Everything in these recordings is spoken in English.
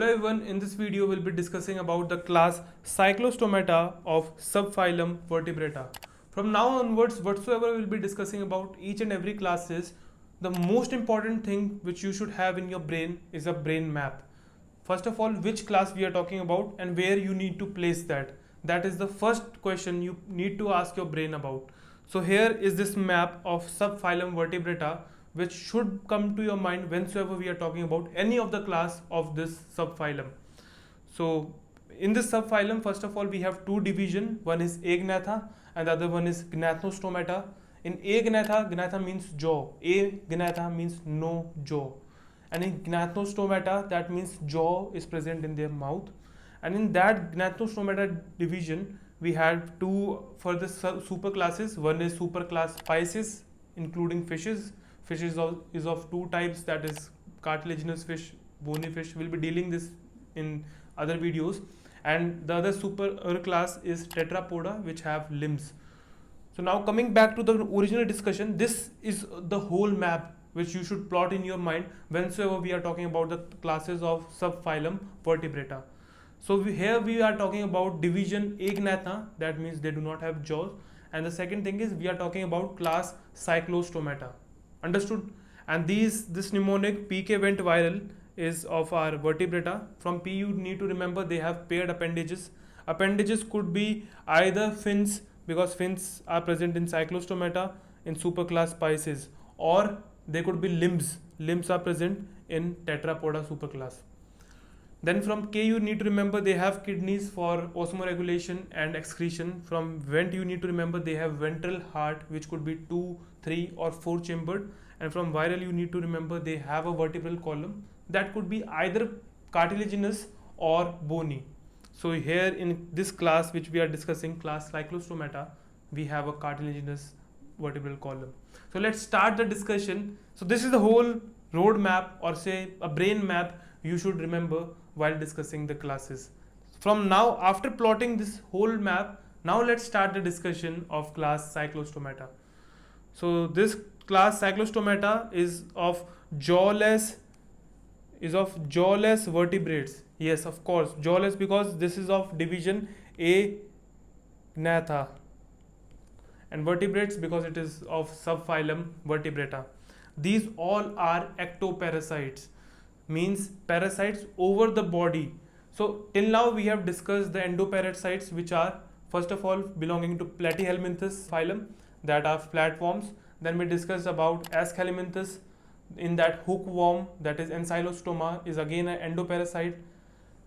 Hello everyone, in this video we'll be discussing about the class Cyclostomata of subphylum Vertebrata. From now onwards, whatsoever we'll be discussing about each and every classes, the most important thing which you should have in your brain is a brain map. First of all, which class we are talking about and where you need to place that. That is the first question you need to ask your brain about. So here is this map of subphylum Vertebrata, which should come to your mind whensoever we are talking about any of the class of this subphylum. So in this subphylum, first of all, we have two division. One is Agnatha and the other one is Gnatostomata. In Agnatha, Gnatha means jaw. Agnatha means no jaw. And in Gnatostomata, that means jaw is present in their mouth. And in that Gnatostomata division, we had two further super classes. One is superclass Pisces, including fishes. Fish is of two types, that is cartilaginous fish, bony fish. We'll be dealing this in other videos. And the other super class is tetrapoda, which have limbs. So now coming back to the original discussion, this is the whole map which you should plot in your mind whensoever we are talking about the classes of subphylum Vertebrata. So here we are talking about division Agnatha, that means they do not have jaws. And the second thing is we are talking about class Cyclostomata. Understood? And this mnemonic PK went viral is of our vertebrata. From P you need to remember they have paired appendages. Appendages could be either fins, because fins are present in Cyclostomata in superclass Pisces, or they could be limbs. Limbs are present in Tetrapoda superclass. Then from K you need to remember they have kidneys for osmoregulation and excretion. From vent you need to remember they have ventral heart, which could be 2, 3 or 4 chambered. And from viral you need to remember they have a vertebral column that could be either cartilaginous or bony. So here in this class which we are discussing, class Cyclostomata, we have a cartilaginous vertebral column. So let's start the discussion. So this is the whole road map, or say a brain map, you should remember while discussing the classes. From now, after plotting this whole map, now let's start the discussion of class Cyclostomata. So this class Cyclostomata is of jawless vertebrates. Yes, of course, jawless, because this is of division Agnatha, and vertebrates because it is of subphylum Vertebrata. These all are ectoparasites, means parasites over the body. So till now we have discussed the endoparasites, which are first of all belonging to Platyhelminthes phylum, that are flatworms. Then we discussed about Aschelminthes, in that hookworm, that is Ancylostoma, is again an endoparasite.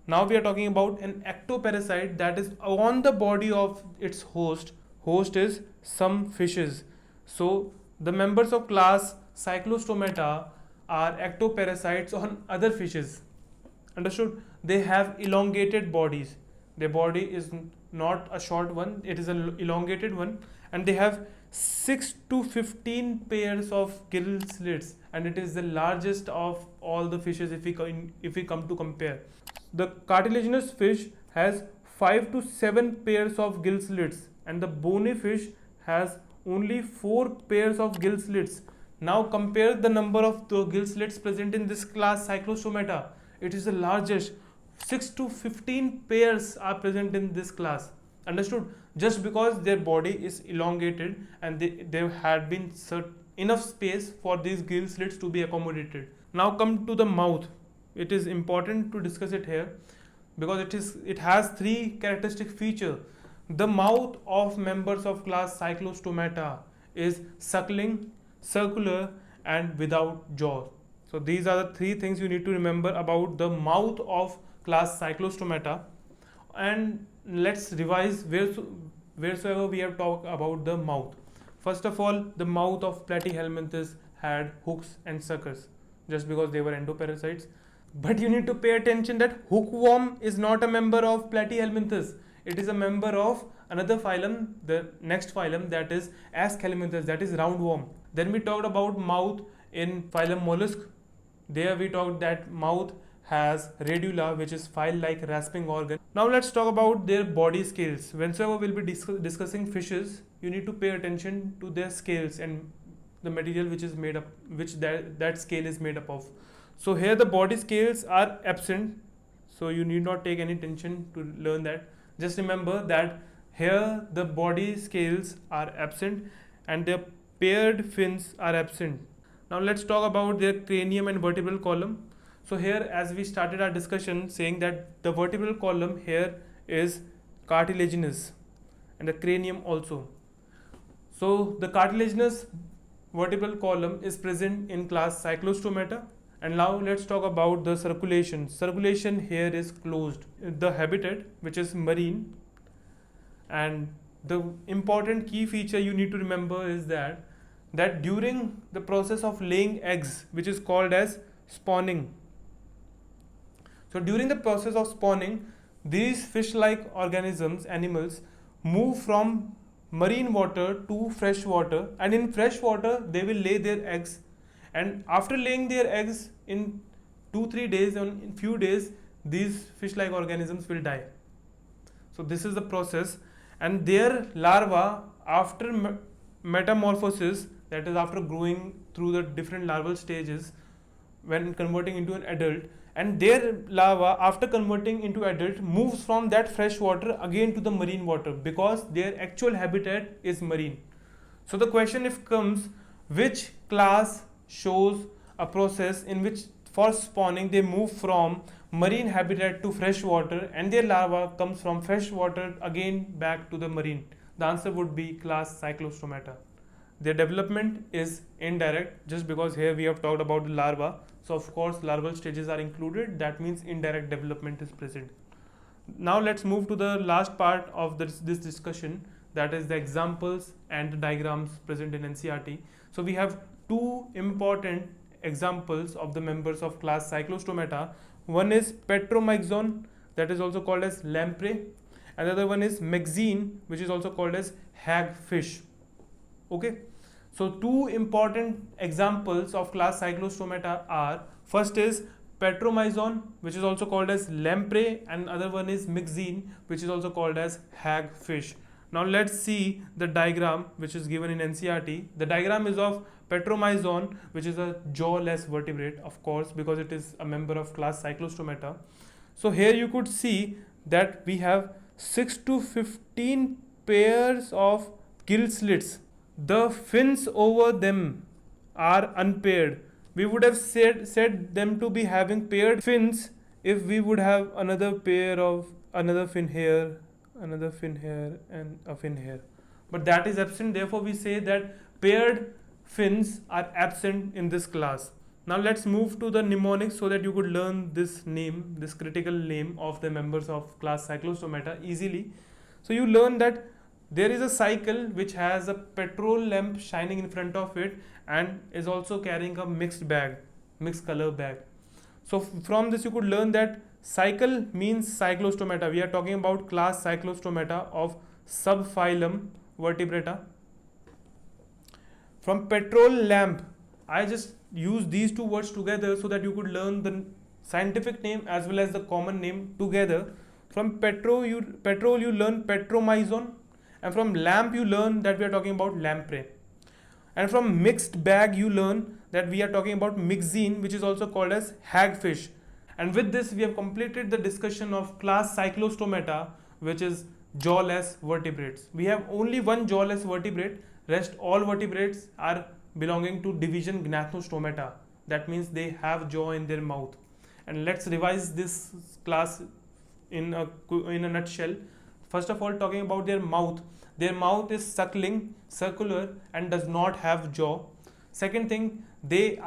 Now we are talking about an ectoparasite that is on the body of its host. Host is some fishes. So the members of class Cyclostomata are ectoparasites on other fishes. Understood? They have elongated bodies. Their body is not a short one, it is an elongated one, and they have 6 to 15 pairs of gill slits, and it is the largest of all the fishes if we come to compare. The cartilaginous fish has 5 to 7 pairs of gill slits, and the bony fish has only 4 pairs of gill slits. Now compare the number of the gill slits present in this class Cyclostomata. It is the largest. 6 to 15 pairs are present in this class. Understood? Just because their body is elongated and there had been enough space for these gill slits to be accommodated. Now come to the mouth. It is important to discuss it here because it has 3 characteristic features. The mouth of members of class Cyclostomata is suckling, circular and without jaws. So these are the 3 things you need to remember about the mouth of class Cyclostomata. And let's revise wheresoever we have talked about the mouth. First of all, the mouth of Platyhelminthes had hooks and suckers just because they were endoparasites. But you need to pay attention that hookworm is not a member of Platyhelminthes. It is a member of another phylum, the next phylum, that is Aschelminthes, that is roundworm. Then we talked about mouth in phylum mollusk. There we talked that mouth has radula, which is file-like rasping organ. Now let's talk about their body scales. Whenever we'll be discussing fishes, you need to pay attention to their scales and the material which is made up, which that scale is made up of. So here the body scales are absent. so you need not take any tension to learn that. Just remember that here the body scales are absent and their paired fins are absent. Now let's talk about their cranium and vertebral column. So here, as we started our discussion saying that the vertebral column here is cartilaginous and the cranium also. So the cartilaginous vertebral column is present in class Cyclostomata. And now let's talk about the circulation. Circulation here is closed. The habitat, which is marine, and the important key feature you need to remember is that during the process of laying eggs, which is called as spawning. So during the process of spawning, these fish-like organisms, animals, move from marine water to fresh water, and in fresh water they will lay their eggs, and after laying their eggs in 2-3 days, in few days, these fish-like organisms will die. So this is the process, and their larva, after metamorphosis, that is after growing through the different larval stages, when converting into an adult, and their larva after converting into adult moves from that fresh water again to the marine water, because their actual habitat is marine. So the question if comes, which class shows a process in which for spawning they move from marine habitat to fresh water and their larva comes from fresh water again back to the marine? The answer would be class Cyclostomata. Their development is indirect, just because here we have talked about the larva, so of course larval stages are included, that means indirect development is present. Now let's move to the last part of this discussion, that is the examples and the diagrams present in NCERT. So we have two important examples of the members of class Cyclostomata. One is Petromyxon, that is also called as lamprey, and the other one is Myxine, which is also called as hagfish. Okay, so two important examples of class Cyclostomata are, first is Petromyxon, which is also called as lamprey, and other one is Myxine, which is also called as hagfish. Now let's see the diagram which is given in NCERT. The diagram is of Petromyxon, which is a jawless vertebrate, of course, because it is a member of class Cyclostomata. So here you could see that we have 6 to 15 pairs of gill slits. The fins over them are unpaired. We would have said them to be having paired fins if we would have another pair of another fin here, another fin here, and a fin here. But that is absent, therefore we say that paired fins are absent in this class. Now let's move to the mnemonics so that you could learn this name, this critical name of the members of class Cyclostomata easily. So you learn that there is a cycle which has a petrol lamp shining in front of it and is also carrying a mixed color bag. So from this you could learn that cycle means Cyclostomata. We are talking about class Cyclostomata of subphylum Vertebrata. From petrol lamp, I just use these two words together so that you could learn the scientific name as well as the common name together. From petrol you learn Petromyxon, and from lamp you learn that we are talking about lamprey, and from mixed bag you learn that we are talking about Myxine, which is also called as hagfish. And with this we have completed the discussion of class Cyclostomata, which is jawless vertebrates. We have only one jawless vertebrate, rest all vertebrates are belonging to division Gnathostomata. That means they have jaw in their mouth. And let's revise this class in a nutshell. First of all, talking about their mouth is suckling, circular, and does not have jaw. Second thing, their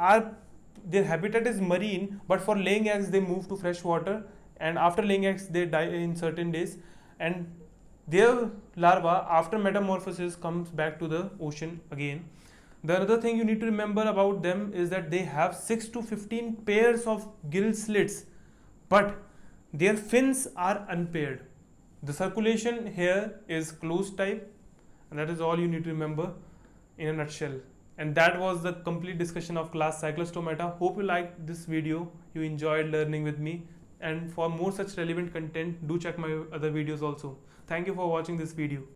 habitat is marine, but for laying eggs they move to fresh water, and after laying eggs they die in certain days, and their larva after metamorphosis comes back to the ocean again. The other thing you need to remember about them is that they have 6 to 15 pairs of gill slits, but their fins are unpaired. The circulation here is closed type, and that is all you need to remember in a nutshell. And that was the complete discussion of class Cyclostomata. Hope you liked this video, you enjoyed learning with me, and for more such relevant content do check my other videos also. Thank you for watching this video.